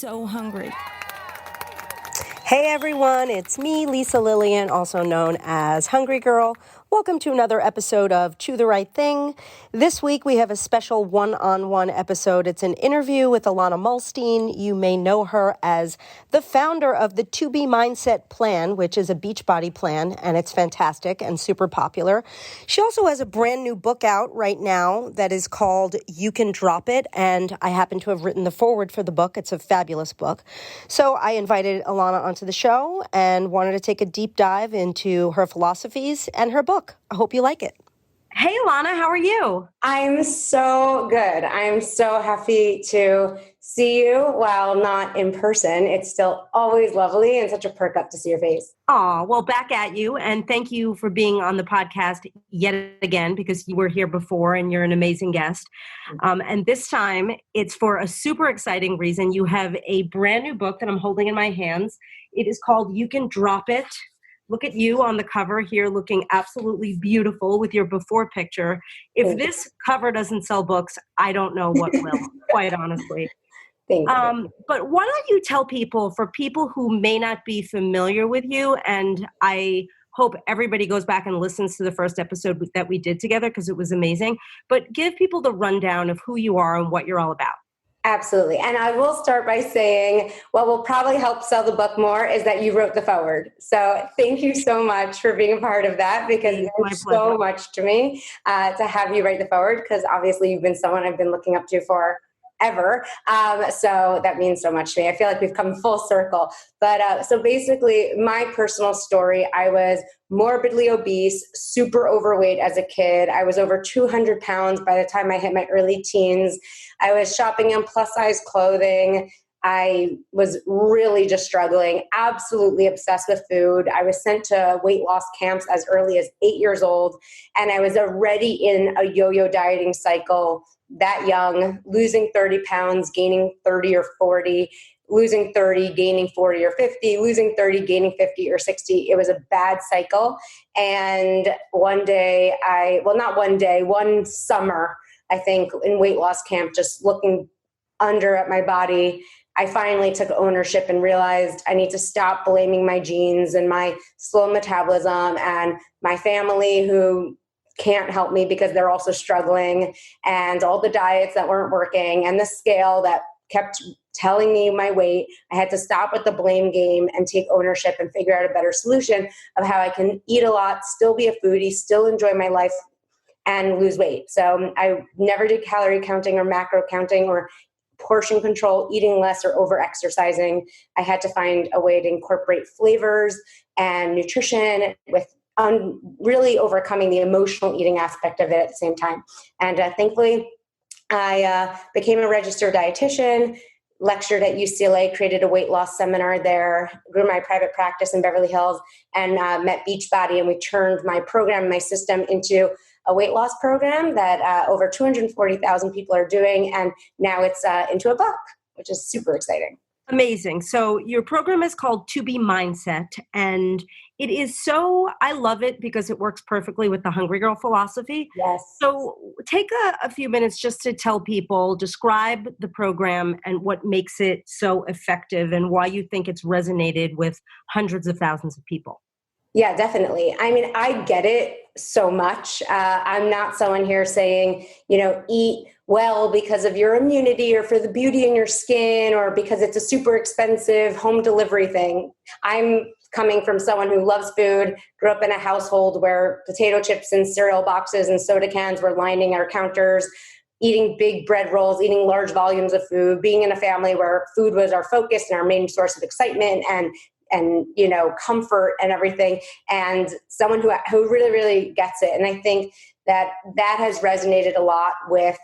so hungry. Hey everyone, it's me, Lisa Lillian, also known as Hungry Girl. Welcome to another episode of Chew the Right Thing. This week we have a special one-on-one episode. It's an interview with Ilana Muhlstein. You may know her as the founder of the 2B Mindset Plan, which is a Beachbody plan, and it's fantastic and super popular. She also has a brand new book out right now that is called You Can Drop It, and I happen to have written the foreword for the book. It's a fabulous book. So I invited Ilana onto the show and wanted to take a deep dive into her philosophies and her book. I hope you like it. Hey, Ilana, how are you? I'm so good. I'm so happy to see you while not in person. It's still always lovely and such a perk up to see your face. Oh, well, back at you. And thank you for being on the podcast yet again, because you were here before and you're an amazing guest. And this time it's for a super exciting reason. You have a brand new book that I'm holding in my hands. It is called You Can Drop It. Look at you on the cover here looking absolutely beautiful with your before picture. If this cover doesn't sell books, I don't know what will, quite honestly. Thank you. But why don't you tell people, for people who may not be familiar with you, and I hope everybody goes back and listens to the first episode that we did together because it was amazing, but give people the rundown of who you are and what you're all about. Absolutely. And I will start by saying what will probably help sell the book more is that you wrote the foreword. So thank you so much for being a part of that, because it means so much to me to have you write the foreword, because obviously you've been someone I've been looking up to for ever. So that means so much to me. I feel like we've come full circle. But so basically my personal story, I was morbidly obese, super overweight as a kid. I was over 200 pounds by the time I hit my early teens. I was shopping in plus size clothing. I was really just struggling, absolutely obsessed with food. I was sent to weight loss camps as early as 8 years old. And I was already in a yo-yo dieting cycle that young, losing 30 pounds, gaining 30 or 40, losing 30, gaining 40 or 50, losing 30, gaining 50 or 60. It was a bad cycle. And one summer, I think in weight loss camp, just looking under at my body, I finally took ownership and realized I need to stop blaming my genes and my slow metabolism and my family who can't help me because they're also struggling, and all the diets that weren't working and the scale that kept telling me my weight. I had to stop with the blame game and take ownership and figure out a better solution of how I can eat a lot, still be a foodie, still enjoy my life, and lose weight. So I never did calorie counting or macro counting or portion control, eating less or over exercising. I had to find a way to incorporate flavors and nutrition with really overcoming the emotional eating aspect of it at the same time. And thankfully, I became a registered dietitian, lectured at UCLA, created a weight loss seminar there, grew my private practice in Beverly Hills, and met Beachbody. And we turned my program, my system into a weight loss program that over 240,000 people are doing. And now it's into a book, which is super exciting. Amazing. So your program is called 2B Mindset, and it is I love it because it works perfectly with the Hungry Girl philosophy. Yes. So take a few minutes just to tell people, describe the program and what makes it so effective and why you think it's resonated with hundreds of thousands of people. Yeah, definitely. I mean, I get it so much. I'm not someone here saying, eat well because of your immunity or for the beauty in your skin or because it's a super expensive home delivery thing. I'm coming from someone who loves food, grew up in a household where potato chips and cereal boxes and soda cans were lining our counters, eating big bread rolls, eating large volumes of food, being in a family where food was our focus and our main source of excitement and comfort and everything, and someone who really, really gets it. And I think that has resonated a lot with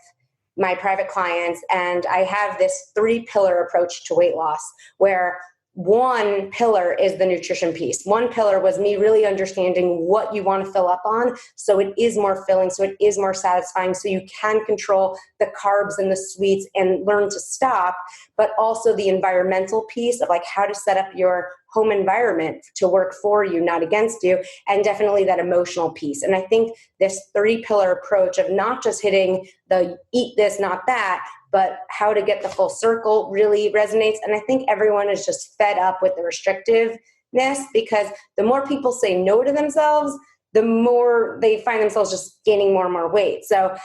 my private clients. And I have this 3-pillar approach to weight loss, where one pillar is the nutrition piece. One pillar was me really understanding what you want to fill up on so it is more filling, so it is more satisfying, so you can control the carbs and the sweets and learn to stop, but also the environmental piece of like how to set up your home environment to work for you, not against you, and definitely that emotional piece. And I think this 3-pillar approach of not just hitting the eat this, not that, but how to get the full circle really resonates. And I think everyone is just fed up with the restrictiveness, because the more people say no to themselves, the more they find themselves just gaining more and more weight. So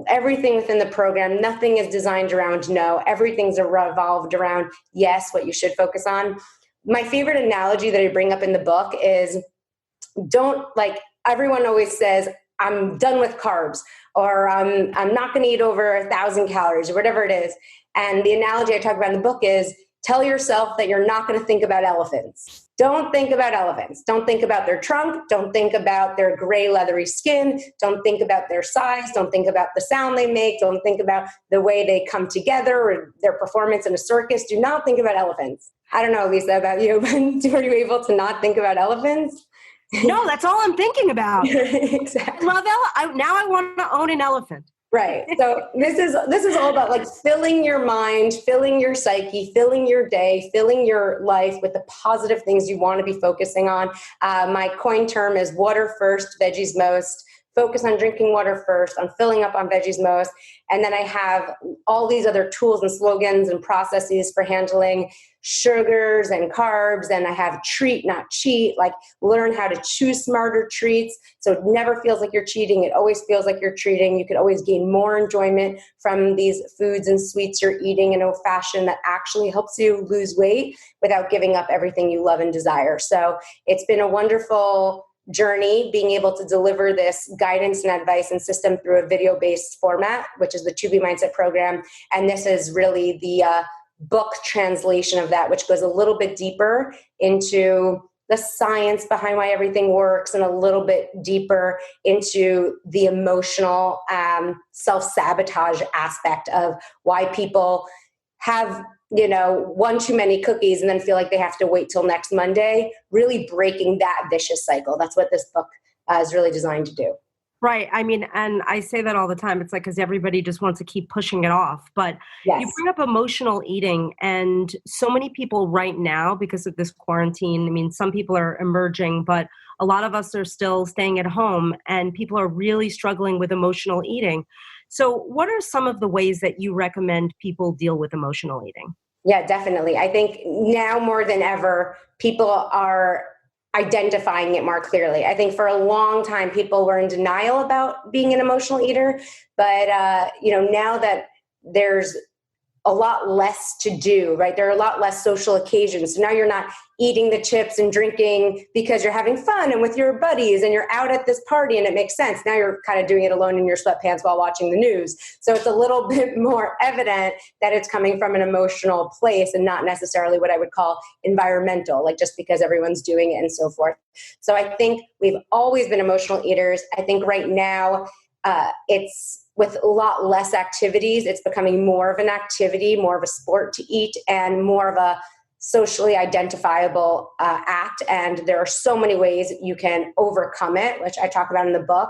everything within the program, nothing is designed around no. Everything's revolved around yes, what you should focus on. My favorite analogy that I bring up in the book is, everyone always says, I'm done with carbs, or I'm not going to eat over 1,000 calories, or whatever it is. And the analogy I talk about in the book is, tell yourself that you're not going to think about elephants. Don't think about elephants. Don't think about their trunk. Don't think about their gray leathery skin. Don't think about their size. Don't think about the sound they make. Don't think about the way they come together or their performance in a circus. Do not think about elephants. I don't know, Lisa, about you, but were you able to not think about elephants? No, that's all I'm thinking about. Exactly. I love now I want to own an elephant. Right. So this is all about like filling your mind, filling your psyche, filling your day, filling your life with the positive things you want to be focusing on. My coin term is water first, veggies most. Focus on drinking water first, on filling up on veggies most. And then I have all these other tools and slogans and processes for handling sugars and carbs. And I have treat, not cheat, like learn how to choose smarter treats. So it never feels like you're cheating. It always feels like you're treating. You could always gain more enjoyment from these foods and sweets you're eating in a fashion that actually helps you lose weight without giving up everything you love and desire. So it's been a wonderful journey being able to deliver this guidance and advice and system through a video-based format, which is the To Be Mindset program. And this is really the book translation of that, which goes a little bit deeper into the science behind why everything works and a little bit deeper into the emotional self-sabotage aspect of why people have one too many cookies and then feel like they have to wait till next Monday, really breaking that vicious cycle. That's what this book is really designed to do. Right. I mean, and I say that all the time. It's like, because everybody just wants to keep pushing it off. But Yes. You bring up emotional eating, and so many people right now, because of this quarantine, I mean, some people are emerging, but a lot of us are still staying at home, and people are really struggling with emotional eating. So what are some of the ways that you recommend people deal with emotional eating? Yeah, definitely. I think now more than ever, people are identifying it more clearly. I think for a long time, people were in denial about being an emotional eater. But, now that there's a lot less to do, right? There are a lot less social occasions. So now you're not eating the chips and drinking because you're having fun and with your buddies and you're out at this party and it makes sense. Now you're kind of doing it alone in your sweatpants while watching the news. So it's a little bit more evident that it's coming from an emotional place and not necessarily what I would call environmental, like just because everyone's doing it and so forth. So I think we've always been emotional eaters. I think right now it's with a lot less activities, it's becoming more of an activity, more of a sport to eat, and more of a socially identifiable act. And there are so many ways you can overcome it, which I talk about in the book.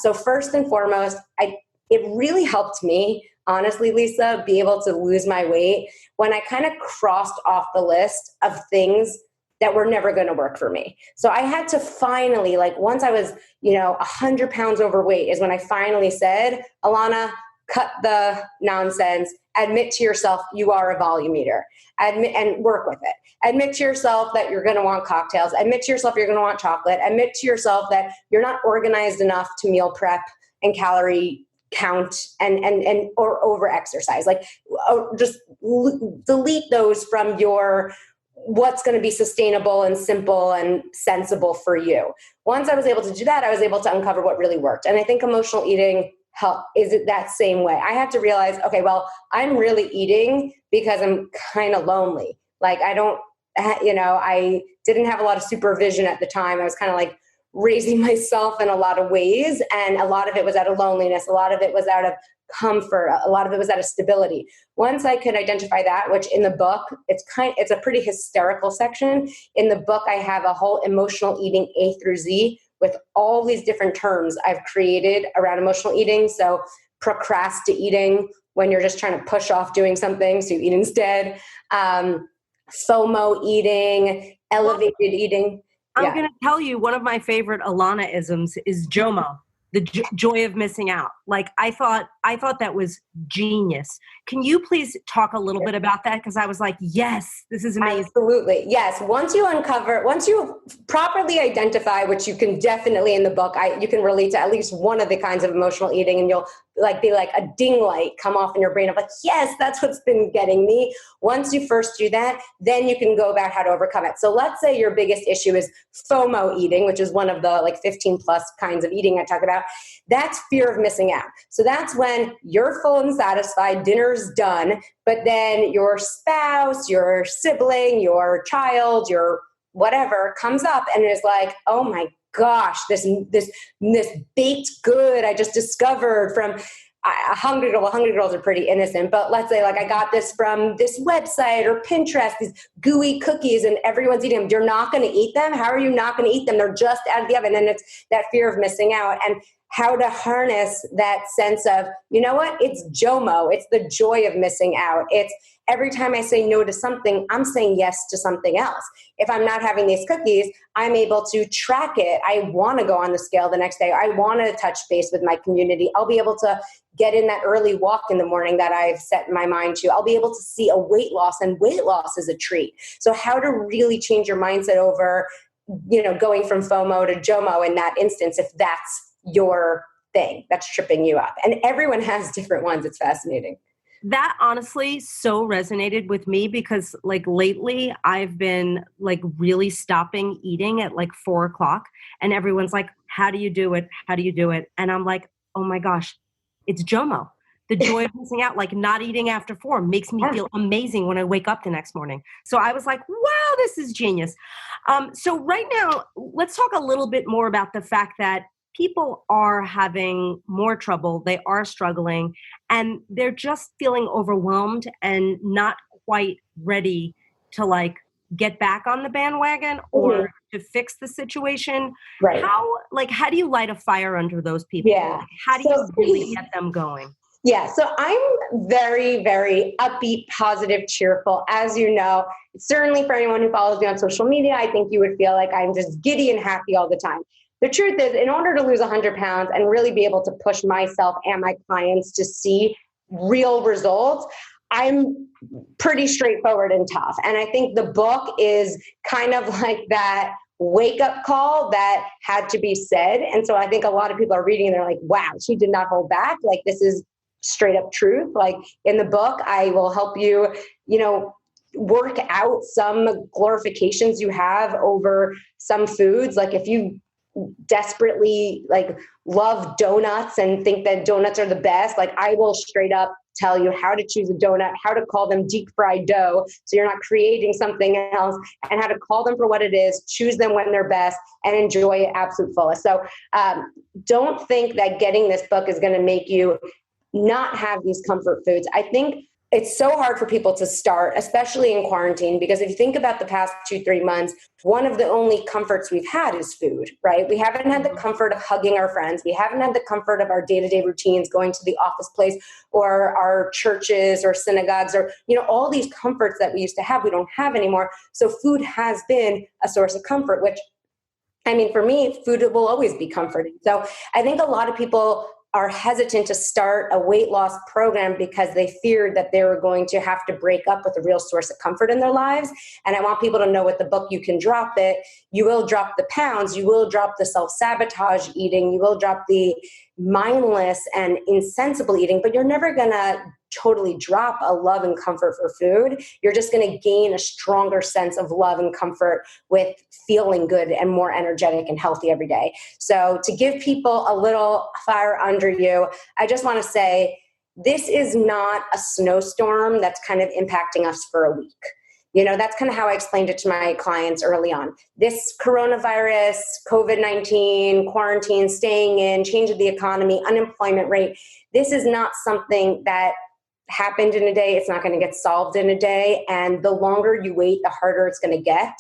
So first and foremost, it really helped me, honestly, Lisa, be able to lose my weight when I kind of crossed off the list of things that were never going to work for me. So I had to finally, once I was, 100 pounds overweight is when I finally said, Ilana, cut the nonsense, admit to yourself you are a volume eater, admit and work with it. Admit to yourself that you're going to want cocktails. Admit to yourself you're going to want chocolate. Admit to yourself that you're not organized enough to meal prep and calorie count and or over exercise. Just delete those from your what's going to be sustainable and simple and sensible for you. Once I was able to do that, I was able to uncover what really worked. And I think emotional eating is it that same way. I had to realize, okay, well, I'm really eating because I'm kind of lonely. I didn't have a lot of supervision at the time. I was kind of raising myself in a lot of ways. And a lot of it was out of loneliness. A lot of it was out of comfort. A lot of it was out of stability. Once I could identify that, which in the book, it's a pretty hysterical section. In the book, I have a whole emotional eating A through Z with all these different terms I've created around emotional eating. So procrastinating, when you're just trying to push off doing something, so you eat instead. FOMO eating, elevated eating. I'm going to tell you, one of my favorite Ilana-isms is JOMO. the joy of missing out. Like I thought that was genius. Can you please talk a little bit about that? Because I was like, yes, this is amazing. Absolutely. Yes. Once you properly identify, which you can definitely in the book, you can relate to at least one of the kinds of emotional eating, and you'll be like a ding light come off in your brain of like, yes, that's what's been getting me. Once you first do that, then you can go about how to overcome it. So let's say your biggest issue is FOMO eating, which is one of the like 15 plus kinds of eating I talk about. That's fear of missing out. So that's when you're full and satisfied, dinner's done, but then your spouse, your sibling, your child, your whatever comes up and is like, oh my gosh, this baked good I just discovered from a Hungry Girl. Well, Hungry Girls are pretty innocent, but let's say like I got this from this website or Pinterest, these gooey cookies, and everyone's eating them. You're not going to eat them. How are you not going to eat them? They're just out of the oven. And it's that fear of missing out. And how to harness that sense of, you know what? It's JOMO. It's the joy of missing out. It's every time I say no to something, I'm saying yes to something else. If I'm not having these cookies, I'm able to track it. I want to go on the scale the next day. I want to touch base with my community. I'll be able to get in that early walk in the morning that I've set my mind to. I'll be able to see a weight loss, and weight loss is a treat. So how to really change your mindset over, going from FOMO to JOMO in that instance, if that's your thing that's tripping you up. And everyone has different ones. It's fascinating. That honestly so resonated with me because like lately I've been like really stopping eating at like 4:00 and everyone's like, how do you do it? How do you do it? And I'm like, oh my gosh, it's JOMO. The joy of missing out, like not eating after 4 makes me feel amazing when I wake up the next morning. So I was like, wow, this is genius. So right now, let's talk a little bit more about the fact that people are having more trouble. They are struggling and they're just feeling overwhelmed and not quite ready to like get back on the bandwagon or to fix the situation. Right. How do you light a fire under those people? Yeah. How do you really get them going? Yeah. So I'm very, very upbeat, positive, cheerful. As you know, certainly for anyone who follows me on social media, I think you would feel like I'm just giddy and happy all the time. The truth is, in order to lose 100 pounds and really be able to push myself and my clients to see real results, I'm pretty straightforward and tough. And I think the book is kind of like that wake-up call that had to be said. And so I think a lot of people are reading and they're like, wow, she did not hold back. Like, this is straight up truth. Like in the book, I will help you, work out some glorifications you have over some foods. Like if you desperately love donuts and think that donuts are the best, I will straight up tell you how to choose a donut, how to call them deep fried dough so you're not creating something else, and how to call them for what it is, choose them when they're best, and enjoy it absolute fullest. So don't think that getting this book is going to make you not have these comfort foods. I think it's so hard for people to start, especially in quarantine, because if you think about the past 2-3 months, one of the only comforts we've had is food, right? We haven't had the comfort of hugging our friends. We haven't had the comfort of our day-to-day routines, going to the office place or our churches or synagogues or, all these comforts that we used to have, we don't have anymore. So food has been a source of comfort, which, for me, food will always be comforting. So I think a lot of people are hesitant to start a weight loss program because they feared that they were going to have to break up with a real source of comfort in their lives. And I want people to know with the book, you can drop it. You will drop the pounds. You will drop the self-sabotage eating. You will drop the mindless and insensible eating, but you're never going to totally drop a love and comfort for food. You're just going to gain a stronger sense of love and comfort with feeling good and more energetic and healthy every day. So to give people a little fire under you, I just want to say, this is not a snowstorm that's kind of impacting us for a week. That's kind of how I explained it to my clients early on. This coronavirus, COVID-19, quarantine, staying in, change of the economy, unemployment rate, this is not something that happened in a day. It's not going to get solved in a day. And the longer you wait, the harder it's going to get.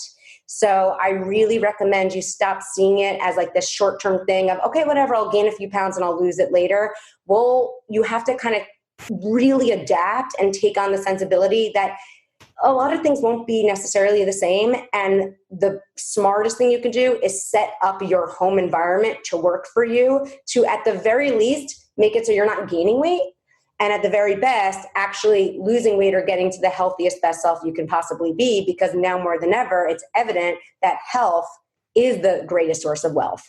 So I really recommend you stop seeing it as this short-term thing of, okay, whatever, I'll gain a few pounds and I'll lose it later. Well, you have to kind of really adapt and take on the sensibility that a lot of things won't be necessarily the same. And the smartest thing you can do is set up your home environment to work for you, to at the very least make it so you're not gaining weight. And at the very best, actually losing weight or getting to the healthiest, best self you can possibly be, because now more than ever, it's evident that health is the greatest source of wealth.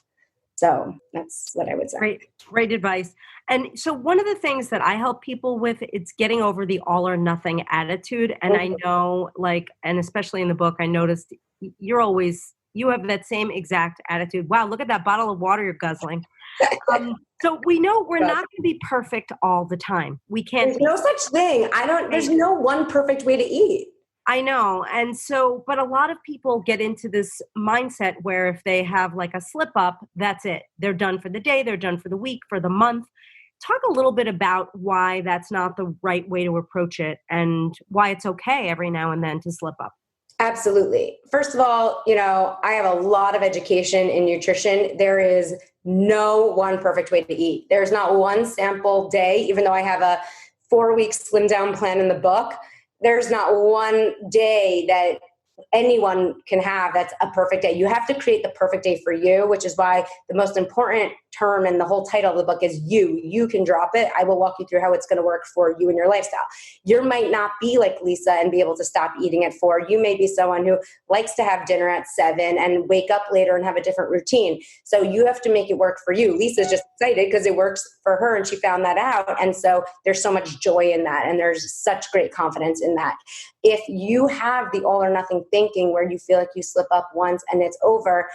So that's what I would say. Great advice. And so one of the things that I help people with, it's getting over the all or nothing attitude. And I know, like, and especially in the book, I noticed you have that same exact attitude. Wow, look at that bottle of water you're guzzling. So we know we're not going to be perfect all the time. We can't. There's no such thing. There's no one perfect way to eat. I know. And so, but a lot of people get into this mindset where if they have like a slip up, that's it. They're done for the day. They're done for the week, for the month. Talk a little bit about why that's not the right way to approach it and why it's okay every now and then to slip up. Absolutely. First of all, I have a lot of education in nutrition. There is no one perfect way to eat. There's not one sample day, even though I have a 4-week slim down plan in the book. There's not one day that anyone can have that's a perfect day. You have to create the perfect day for you, which is why the most important term and the whole title of the book is you. You can drop it. I will walk you through how it's going to work for you and your lifestyle. You might not be like Lisa and be able to stop eating at 4. You may be someone who likes to have dinner at 7 and wake up later and have a different routine. So you have to make it work for you. Lisa's just excited because it works for her and she found that out. And so there's so much joy in that. And there's such great confidence in that. If you have the all or nothing thinking where you feel like you slip up once and it's over,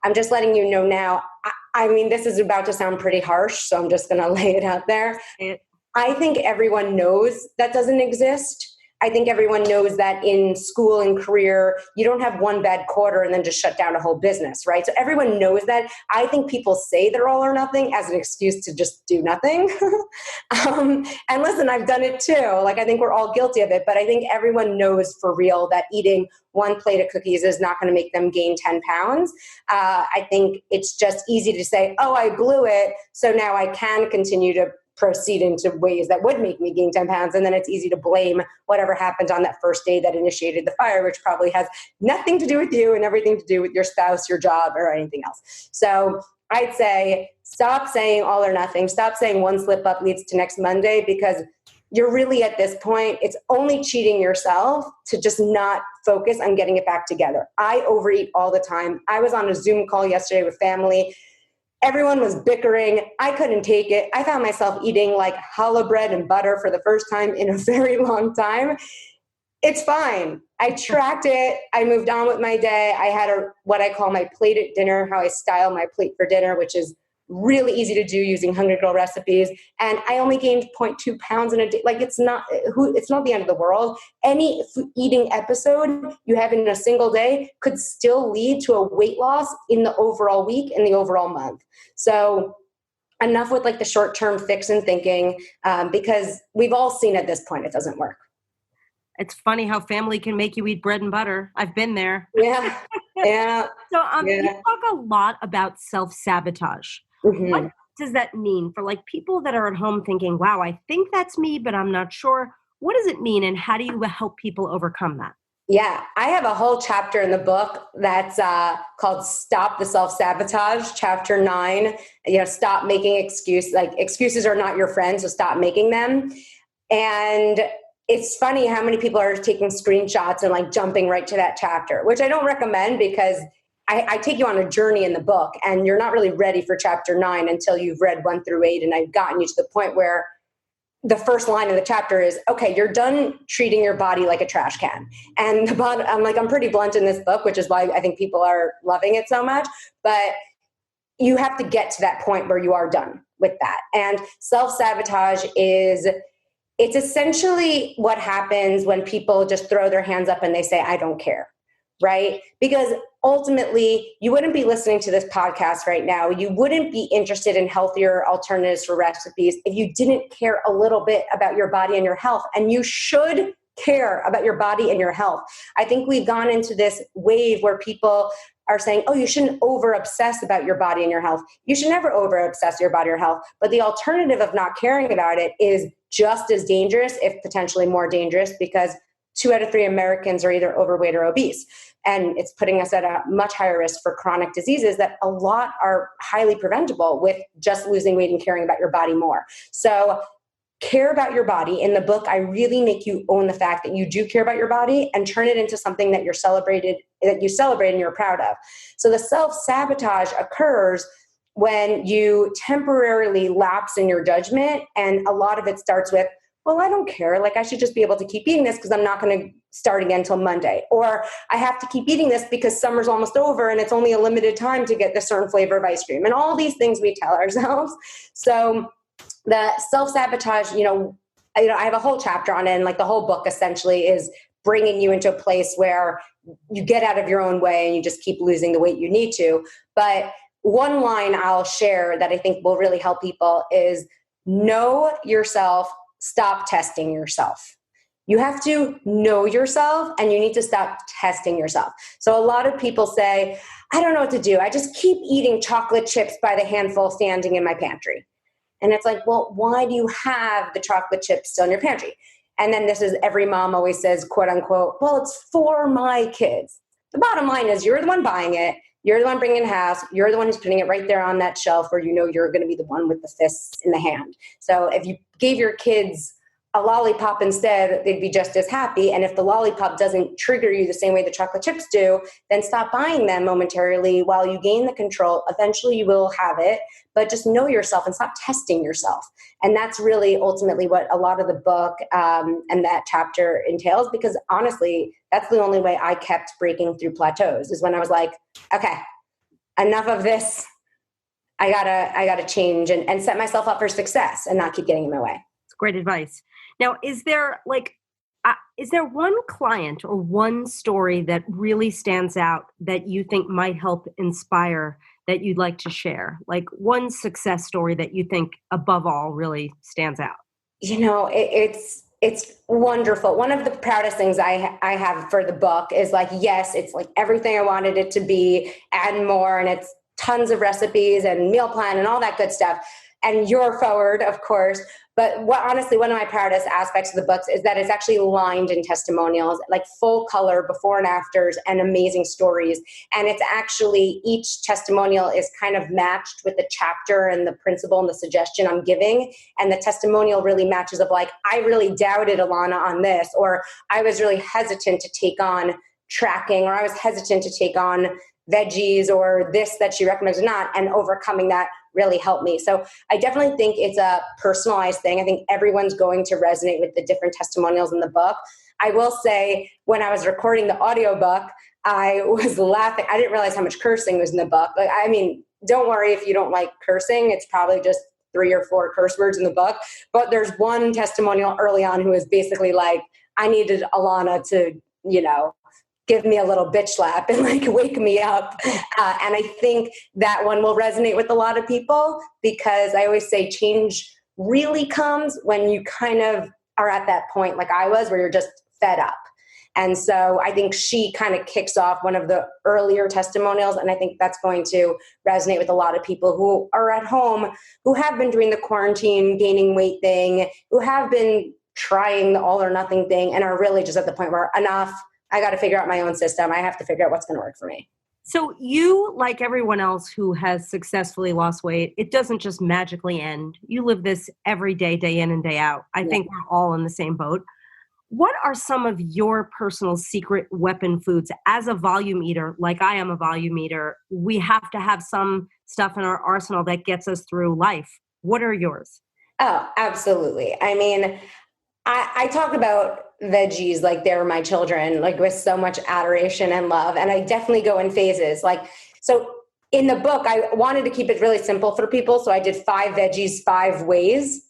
I'm just letting you know now, I mean, this is about to sound pretty harsh, so I'm just going to lay it out there. I think everyone knows that doesn't exist. I think everyone knows that in school and career, you don't have one bad quarter and then just shut down a whole business, right? So everyone knows that. I think people say they're all or nothing as an excuse to just do nothing. And listen, I've done it too. Like, I think we're all guilty of it, but I think everyone knows for real that eating one plate of cookies is not going to make them gain 10 pounds. I think it's just easy to say, oh, I blew it, so now I can continue to proceed into ways that would make me gain 10 pounds. And then it's easy to blame whatever happened on that first day that initiated the fire, which probably has nothing to do with you and everything to do with your spouse, your job, or anything else. So I'd say stop saying all or nothing. Stop saying one slip up leads to next Monday, because you're really at this point, it's only cheating yourself to just not focus on getting it back together. I overeat all the time. I was on a Zoom call yesterday with family. Everyone was bickering. I couldn't take it. I found myself eating like challah bread and butter for the first time in a very long time. It's fine. I tracked it. I moved on with my day. I had what I call my plate at dinner, how I style my plate for dinner, which is really easy to do using Hungry Girl recipes. And I only gained 0.2 pounds in a day. Like, it's not the end of the world. Any eating episode you have in a single day could still lead to a weight loss in the overall week and the overall month. So enough with like the short-term fix and thinking, because we've all seen at this point, it doesn't work. It's funny how family can make you eat bread and butter. I've been there. Yeah. Yeah. So you talk a lot about self-sabotage. Mm-hmm. What does that mean for like people that are at home thinking, wow, I think that's me, but I'm not sure? What does it mean? And how do you help people overcome that? Yeah, I have a whole chapter in the book that's called Stop the Self-Sabotage, chapter 9. Stop making excuses. Like, excuses are not your friends, so stop making them. And it's funny how many people are taking screenshots and like jumping right to that chapter, which I don't recommend, because I take you on a journey in the book and you're not really ready for chapter 9 until you've read 1 through 8. And I've gotten you to the point where the first line of the chapter is, okay, you're done treating your body like a trash can. And I'm pretty blunt in this book, which is why I think people are loving it so much. But you have to get to that point where you are done with that. And self-sabotage it's essentially what happens when people just throw their hands up and they say, I don't care, right? Because ultimately, you wouldn't be listening to this podcast right now. You wouldn't be interested in healthier alternatives for recipes if you didn't care a little bit about your body and your health. And you should care about your body and your health. I think we've gone into this wave where people are saying, oh, you shouldn't over-obsess about your body and your health. You should never over-obsess your body or health. But the alternative of not caring about it is just as dangerous, if potentially more dangerous, because 2 out of 3 Americans are either overweight or obese. And it's putting us at a much higher risk for chronic diseases that a lot are highly preventable with just losing weight and caring about your body more. So care about your body. In the book, I really make you own the fact that you do care about your body and turn it into something that you celebrate and you're proud of. So the self-sabotage occurs when you temporarily lapse in your judgment. And a lot of it starts with, well, I don't care. Like, I should just be able to keep eating this because I'm not going to start again until Monday. Or I have to keep eating this because summer's almost over and it's only a limited time to get this certain flavor of ice cream. And all these things we tell ourselves. So the self-sabotage, I have a whole chapter on it, and like the whole book essentially is bringing you into a place where you get out of your own way and you just keep losing the weight you need to. But one line I'll share that I think will really help people is know yourself, stop testing yourself. You have to know yourself and you need to stop testing yourself. So a lot of people say, I don't know what to do. I just keep eating chocolate chips by the handful standing in my pantry. And it's like, well, why do you have the chocolate chips still in your pantry? And then this is every mom always says, quote unquote, well, it's for my kids. The bottom line is you're the one buying it. You're the one bringing it in house. You're the one who's putting it right there on that shelf where you're going to be the one with the fists in the hand. So if you gave your kids a lollipop instead, they'd be just as happy. And if the lollipop doesn't trigger you the same way the chocolate chips do, then stop buying them momentarily while you gain the control. Eventually you will have it, but just know yourself and stop testing yourself. And that's really ultimately what a lot of the book and that chapter entails, because honestly, that's the only way I kept breaking through plateaus is when I was like, okay, enough of this. I gotta change and set myself up for success and not keep getting in my way. It's great advice. Now, is there one client or one story that really stands out that you think might help inspire that you'd like to share? Like one success story that you think above all really stands out? It's wonderful. One of the proudest things I have for the book is like, yes, it's like everything I wanted it to be and more. And it's tons of recipes and meal plan and all that good stuff. And you're forward, of course. But honestly, one of my proudest aspects of the books is that it's actually lined in testimonials, like full color before and afters and amazing stories. And it's actually, each testimonial is kind of matched with the chapter and the principle and the suggestion I'm giving. And the testimonial really matches up like, I really doubted Ilana on this, or I was really hesitant to take on tracking, or I was hesitant to take on veggies or this that she recommends or not, and overcoming that really helped me. So I definitely think it's a personalized thing. I think everyone's going to resonate with the different testimonials in the book. I will say when I was recording the audiobook, I was laughing. I didn't realize how much cursing was in the book. Like, I mean, don't worry if you don't like cursing. It's probably just 3 or 4 curse words in the book. But there's one testimonial early on who is basically like, I needed Ilana to, give me a little bitch slap and like wake me up. And I think that one will resonate with a lot of people because I always say change really comes when you kind of are at that point like I was where you're just fed up. And so I think she kind of kicks off one of the earlier testimonials. And I think that's going to resonate with a lot of people who are at home, who have been doing the quarantine gaining weight thing, who have been trying the all or nothing thing and are really just at the point where enough, I got to figure out my own system. I have to figure out what's going to work for me. So you, like everyone else who has successfully lost weight, it doesn't just magically end. You live this every day, day in and day out. I think we're all in the same boat. What are some of your personal secret weapon foods as a volume eater? Like I am a volume eater. We have to have some stuff in our arsenal that gets us through life. What are yours? Oh, absolutely. I mean, I talk about veggies like they're my children, like with so much adoration and love. And I definitely go in phases. Like, so in the book, I wanted to keep it really simple for people. So I did 5 veggies, 5 ways.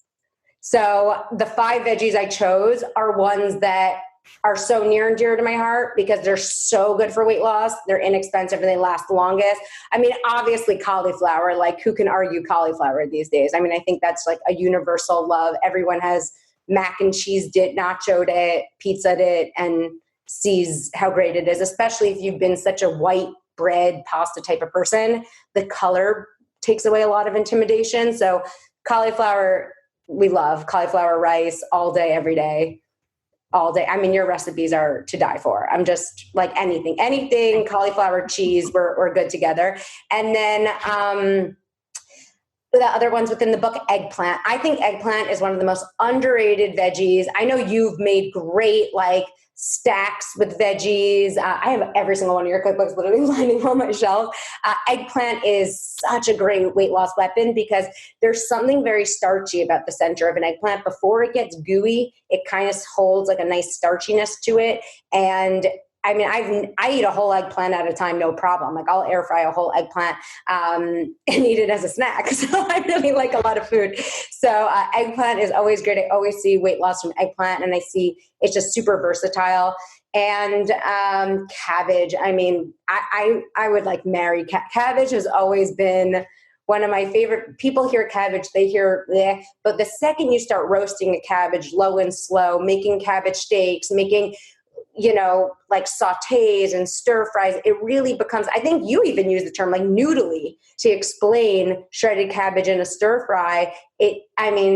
So the 5 veggies I chose are ones that are so near and dear to my heart because they're so good for weight loss. They're inexpensive and they last the longest. I mean, obviously cauliflower, like who can argue cauliflower these days? I mean, I think that's like a universal love. Everyone has mac and cheese it, nachoed it, pizzaed it, and sees how great it is, especially if you've been such a white bread pasta type of person. The color takes away a lot of intimidation. So cauliflower, we love cauliflower rice all day, every day. all day. I mean, your recipes are to die for. I'm just like anything, cauliflower, cheese, we're good together. And then, the other ones within the book, eggplant. I think eggplant is one of the most underrated veggies. I know you've made great like stacks with veggies. I have every single one of your cookbooks literally lining on my shelf. Eggplant is such a great weight loss weapon because there's something very starchy about the center of an eggplant. Before it gets gooey, it kind of holds like a nice starchiness to it. And I mean, I eat a whole eggplant at a time, no problem. Like I'll air fry a whole eggplant and eat it as a snack. So I really like a lot of food. So eggplant is always great. I always see weight loss from eggplant, and I see it's just super versatile. And cabbage. I mean, I would like marry cabbage. Has always been one of my favorite. People hear cabbage, they hear bleh, but the second you start roasting the cabbage low and slow, making cabbage steaks, making like sautés and stir fries, it really becomes, I think you even use the term like noodly to explain shredded cabbage in a stir fry.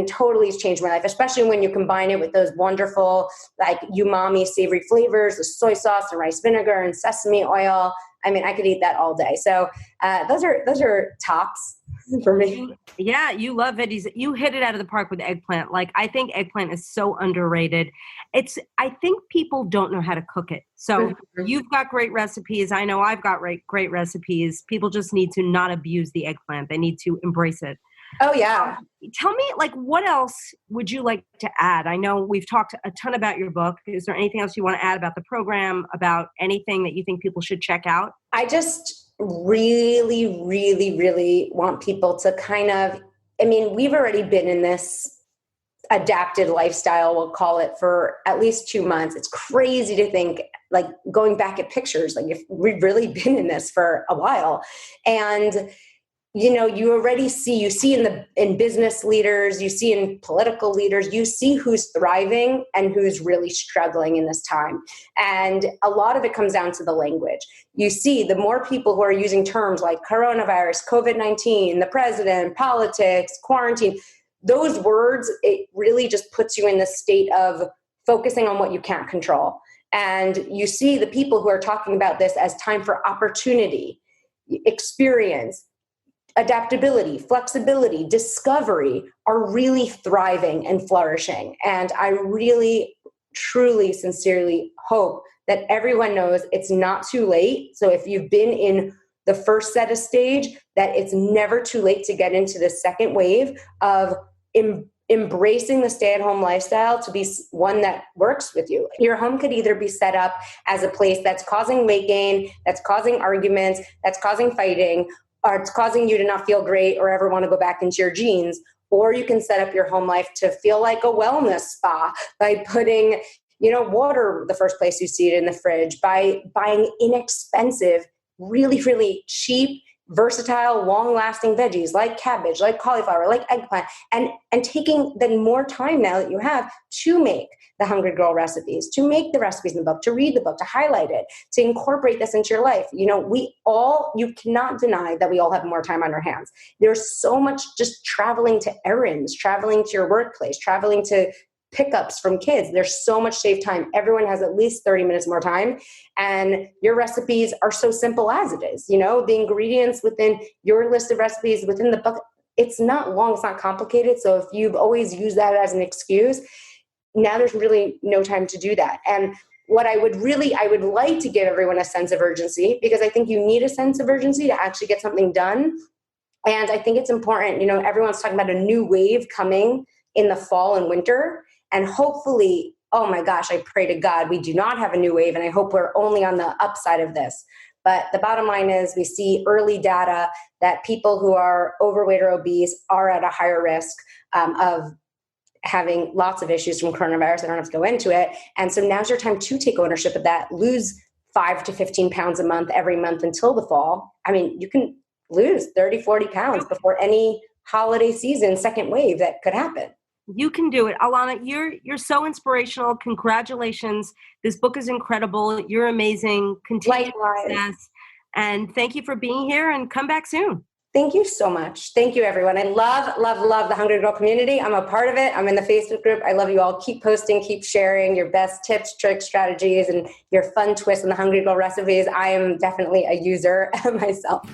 Totally has changed my life, especially when you combine it with those wonderful, like umami savory flavors, the soy sauce and rice vinegar and sesame oil. I mean, I could eat that all day. So those are tops for me. Yeah, you love veggies. You hit it out of the park with eggplant. Like, I think eggplant is so underrated. I think people don't know how to cook it. So you've got great recipes. I know I've got great recipes. People just need to not abuse the eggplant. They need to embrace it. Oh, yeah. Tell me, like, what else would you like to add? I know we've talked a ton about your book. Is there anything else you want to add about the program, about anything that you think people should check out? I just really, really, really want people to we've already been in this adapted lifestyle, we'll call it, for at least 2 months. It's crazy to think, like, going back at pictures, like if we've really been in this for a while. And you already see in business leaders, you see in political leaders, you see who's thriving and who's really struggling in this time. And a lot of it comes down to the language. You see the more people who are using terms like coronavirus, COVID-19, the president, politics, quarantine, those words, it really just puts you in the state of focusing on what you can't control. And you see the people who are talking about this as time for opportunity, experience, adaptability, flexibility, discovery are really thriving and flourishing. And I really, truly, sincerely hope that everyone knows it's not too late. So if you've been in the first set of stage, that it's never too late to get into the second wave of embracing the stay-at-home lifestyle to be one that works with you. Your home could either be set up as a place that's causing weight gain, that's causing arguments, that's causing fighting, or it's causing you to not feel great or ever want to go back into your jeans. Or you can set up your home life to feel like a wellness spa by putting, water the first place you see it in the fridge, by buying inexpensive, really, really cheap, versatile, long-lasting veggies like cabbage, like cauliflower, like eggplant, and taking then more time now that you have to make the Hungry Girl recipes, to make the recipes in the book, to read the book, to highlight it, to incorporate this into your life. You cannot deny that we all have more time on our hands. There's so much just traveling to errands, traveling to your workplace, traveling to pickups from kids. There's so much saved time. Everyone has at least 30 minutes more time. And your recipes are so simple as it is. The ingredients within your list of recipes within the book, it's not long, it's not complicated. So if you've always used that as an excuse, now there's really no time to do that. And what I would like to give everyone a sense of urgency, because I think you need a sense of urgency to actually get something done. And I think it's important, everyone's talking about a new wave coming in the fall and winter. And hopefully, oh my gosh, I pray to God we do not have a new wave, and I hope we're only on the upside of this. But the bottom line is we see early data that people who are overweight or obese are at a higher risk of having lots of issues from coronavirus. I don't have to go into it. And so now's your time to take ownership of that. Lose 5 to 15 pounds a month every month until the fall. I mean, you can lose 30, 40 pounds before any holiday season, second wave that could happen. You can do it. Ilana, you're so inspirational. Congratulations. This book is incredible. You're amazing. Continue success. And thank you for being here, and come back soon. Thank you so much. Thank you, everyone. I love, love, love the Hungry Girl community. I'm a part of it. I'm in the Facebook group. I love you all. Keep posting, keep sharing your best tips, tricks, strategies, and your fun twists on the Hungry Girl recipes. I am definitely a user myself.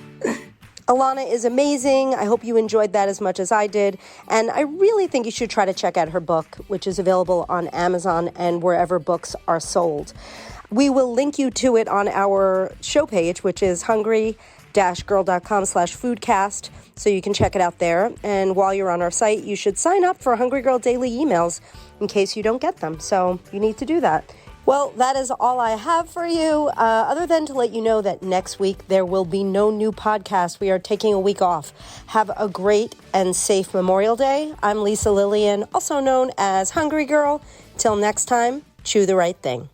Ilana is amazing. I hope you enjoyed that as much as I did. And I really think you should try to check out her book, which is available on Amazon and wherever books are sold. We will link you to it on our show page, which is hungry-girl.com/foodcast. So you can check it out there. And while you're on our site, you should sign up for Hungry Girl Daily emails in case you don't get them. So you need to do that. Well, that is all I have for you, other than to let you know that next week there will be no new podcast. We are taking a week off. Have a great and safe Memorial Day. I'm Lisa Lillian, also known as Hungry Girl. Till next time, chew the right thing.